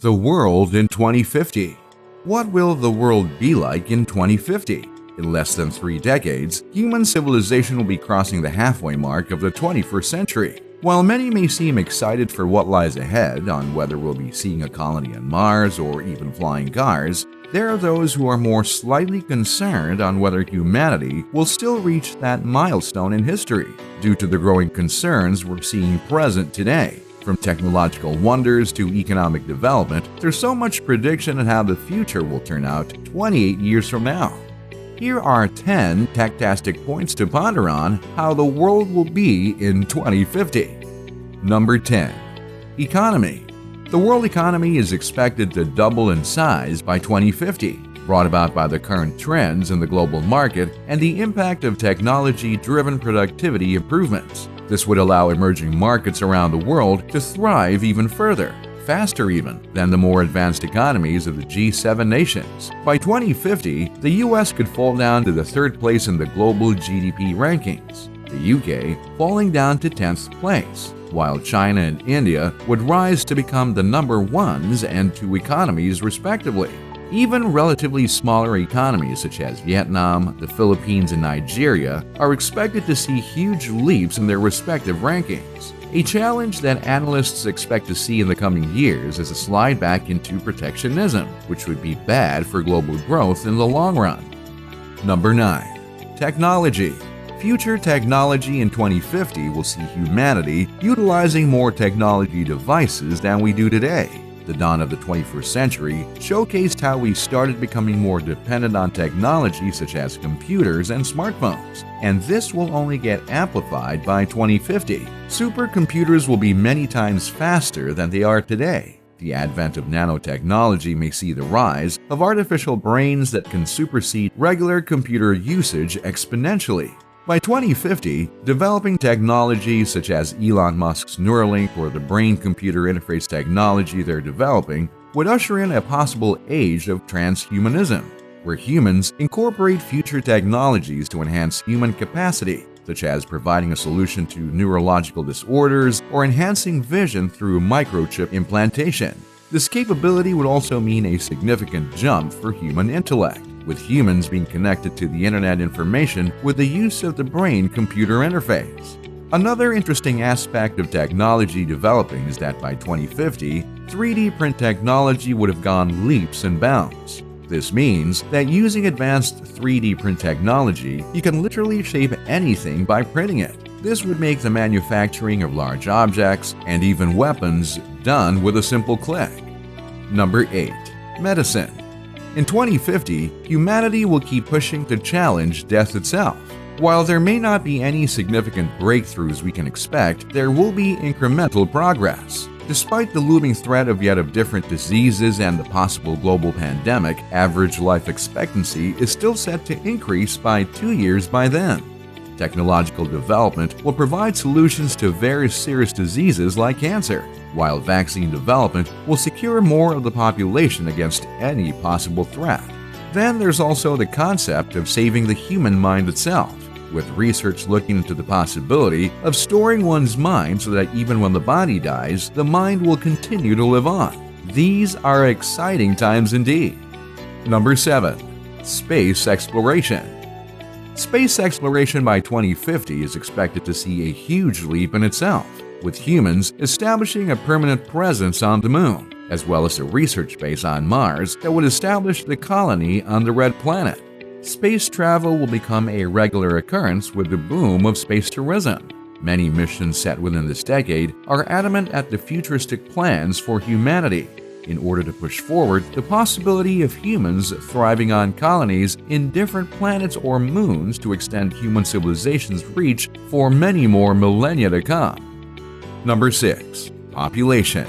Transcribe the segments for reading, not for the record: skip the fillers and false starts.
The world in 2050. What will the world be like in 2050? In less than 3 decades, human civilization will be crossing the halfway mark of the 21st century. While many may seem excited for what lies ahead on whether we'll be seeing a colony on Mars or even flying cars, there are those who are more slightly concerned on whether humanity will still reach that milestone in history due to the growing concerns we're seeing present today. From technological wonders to economic development, there's so much prediction on how the future will turn out 28 years from now. Here are 10 tech-tastic points to ponder on how the world will be in 2050. Number 10. Economy. The world economy is expected to double in size by 2050, brought about by the current trends in the global market and the impact of technology-driven productivity improvements. This would allow emerging markets around the world to thrive even further, faster even, than the more advanced economies of the G7 nations. By 2050, the US could fall down to the 3rd place in the global GDP rankings, the UK falling down to 10th place, while China and India would rise to become the number 1s and 2 economies respectively. Even relatively smaller economies such as Vietnam, the Philippines, and Nigeria are expected to see huge leaps in their respective rankings. A challenge that analysts expect to see in the coming years is a slide back into protectionism, which would be bad for global growth in the long run. Number 9. Technology. Future technology in 2050 will see humanity utilizing more technology devices than we do today. The dawn of the 21st century showcased how we started becoming more dependent on technology such as computers and smartphones, and this will only get amplified by 2050. Supercomputers will be many times faster than they are today. The advent of nanotechnology may see the rise of artificial brains that can supersede regular computer usage exponentially. By 2050, developing technology such as Elon Musk's Neuralink or the brain-computer interface technology they're developing would usher in a possible age of transhumanism, where humans incorporate future technologies to enhance human capacity, such as providing a solution to neurological disorders or enhancing vision through microchip implantation. This capability would also mean a significant jump for human intellect, with humans being connected to the internet information with the use of the brain-computer interface. Another interesting aspect of technology developing is that by 2050, 3D print technology would have gone leaps and bounds. This means that using advanced 3D print technology, you can literally shape anything by printing it. This would make the manufacturing of large objects and even weapons done with a simple click. Number 8. Medicine. In 2050, humanity will keep pushing to challenge death itself. While there may not be any significant breakthroughs we can expect, there will be incremental progress. Despite the looming threat of yet of different diseases and the possible global pandemic, average life expectancy is still set to increase by 2 years by then. Technological development will provide solutions to various serious diseases like cancer, while vaccine development will secure more of the population against any possible threat. Then there's also the concept of saving the human mind itself, with research looking into the possibility of storing one's mind so that even when the body dies, the mind will continue to live on. These are exciting times indeed. Number 7. Space exploration. Space exploration by 2050 is expected to see a huge leap in itself, with humans establishing a permanent presence on the Moon, as well as a research base on Mars that would establish the colony on the Red Planet. Space travel will become a regular occurrence with the boom of space tourism. Many missions set within this decade are adamant at the futuristic plans for humanity, in order to push forward the possibility of humans thriving on colonies in different planets or moons to extend human civilization's reach for many more millennia to come. Number 6. Population.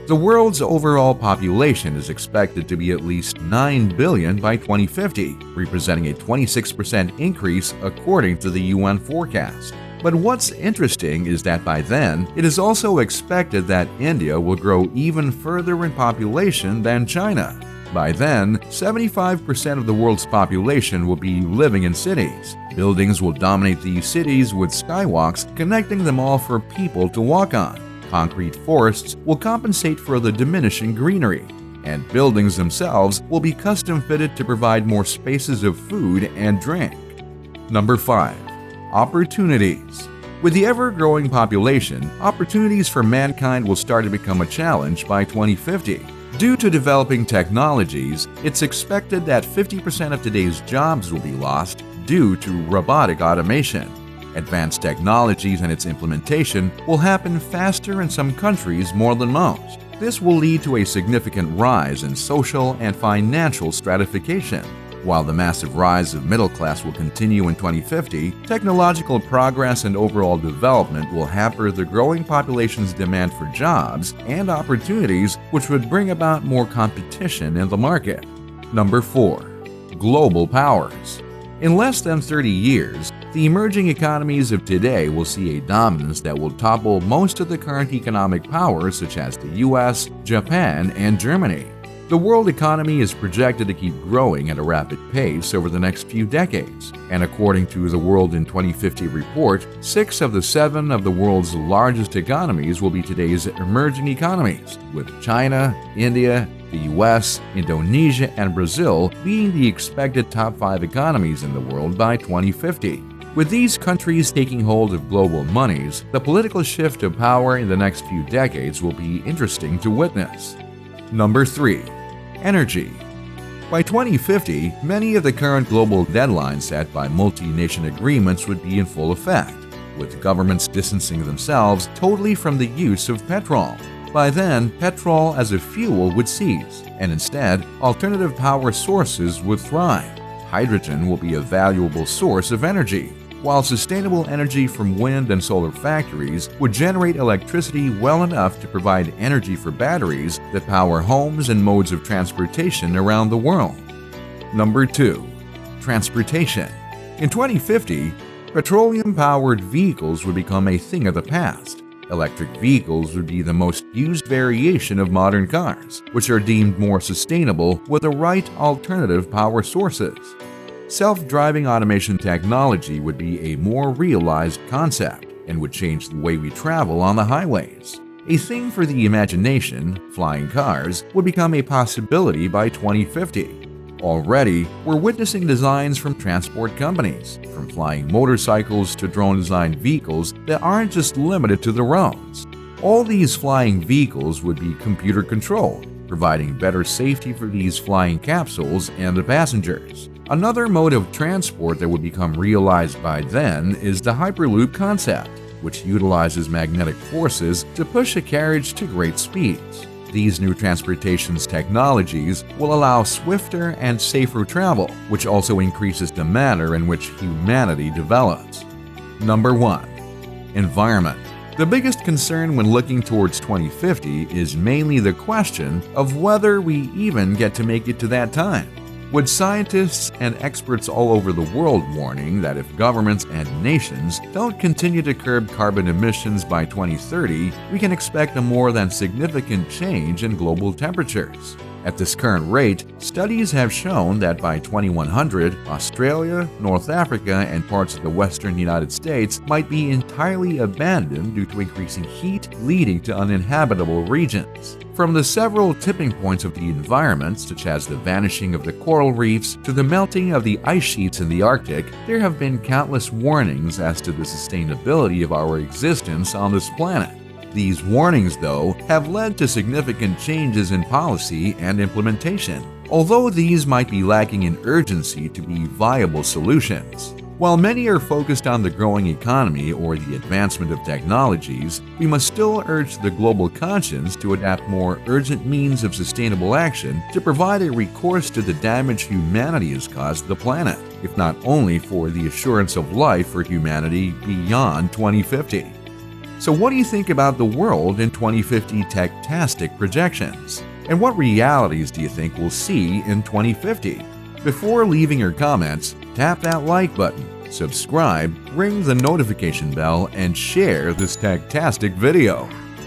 The world's overall population is expected to be at least 9 billion by 2050, representing a 26% increase according to the UN forecast. But what's interesting is that by then, it is also expected that India will grow even further in population than China. By then, 75% of the world's population will be living in cities. Buildings will dominate these cities with skywalks connecting them all for people to walk on. Concrete forests will compensate for the diminishing greenery. and buildings themselves will be custom fitted to provide more spaces of food and drink. Number 5. Opportunities. With the ever-growing population, opportunities for mankind will start to become a challenge by 2050. Due to developing technologies, it's expected that 50% of today's jobs will be lost due to robotic automation. Advanced technologies and its implementation will happen faster in some countries more than most. This will lead to a significant rise in social and financial stratification. While the massive rise of middle class will continue in 2050, technological progress and overall development will hamper the growing population's demand for jobs and opportunities, which would bring about more competition in the market. Number 4. Global powers. In less than 30 years, the emerging economies of today will see a dominance that will topple most of the current economic powers such as the US, Japan, and Germany. The world economy is projected to keep growing at a rapid pace over the next few decades, and according to the World in 2050 report, 6 of the 7 of the world's largest economies will be today's emerging economies, with China, India, the US, Indonesia, and Brazil being the expected top 5 economies in the world by 2050. With these countries taking hold of global monies, the political shift of power in the next few decades will be interesting to witness. Number 3. Energy. By 2050, many of the current global deadlines set by multi-nation agreements would be in full effect, with governments distancing themselves totally from the use of petrol. By then, petrol as a fuel would cease, and instead, alternative power sources would thrive. Hydrogen will be a valuable source of energy, while sustainable energy from wind and solar factories would generate electricity well enough to provide energy for batteries that power homes and modes of transportation around the world. Number 2. Transportation. In 2050, petroleum-powered vehicles would become a thing of the past. Electric vehicles would be the most used variation of modern cars, which are deemed more sustainable with the right alternative power sources. Self-driving automation technology would be a more realized concept and would change the way we travel on the highways. A thing for the imagination, flying cars would become a possibility by 2050. Already, we're witnessing designs from transport companies, from flying motorcycles to drone-designed vehicles that aren't just limited to the roads. All these flying vehicles would be computer-controlled, providing better safety for these flying capsules and the passengers. Another mode of transport that would become realized by then is the Hyperloop concept, which utilizes magnetic forces to push a carriage to great speeds. These new transportation technologies will allow swifter and safer travel, which also increases the manner in which humanity develops. Number 1. Environment. The biggest concern when looking towards 2050 is mainly the question of whether we even get to make it to that time. With scientists and experts all over the world warning that if governments and nations don't continue to curb carbon emissions by 2030, we can expect a more than significant change in global temperatures. At this current rate, studies have shown that by 2100, Australia, North Africa, and parts of the western United States might be entirely abandoned due to increasing heat leading to uninhabitable regions. From the several tipping points of the environment, such as the vanishing of the coral reefs to the melting of the ice sheets in the Arctic, there have been countless warnings as to the sustainability of our existence on this planet. These warnings, though, have led to significant changes in policy and implementation, although these might be lacking in urgency to be viable solutions. While many are focused on the growing economy or the advancement of technologies, we must still urge the global conscience to adapt more urgent means of sustainable action to provide a recourse to the damage humanity has caused the planet, if not only for the assurance of life for humanity beyond 2050. So what do you think about the world in 2050 tech-tastic projections? And what realities do you think we'll see in 2050? Before leaving your comments, tap that like button, subscribe, ring the notification bell, and share this tech-tastic video.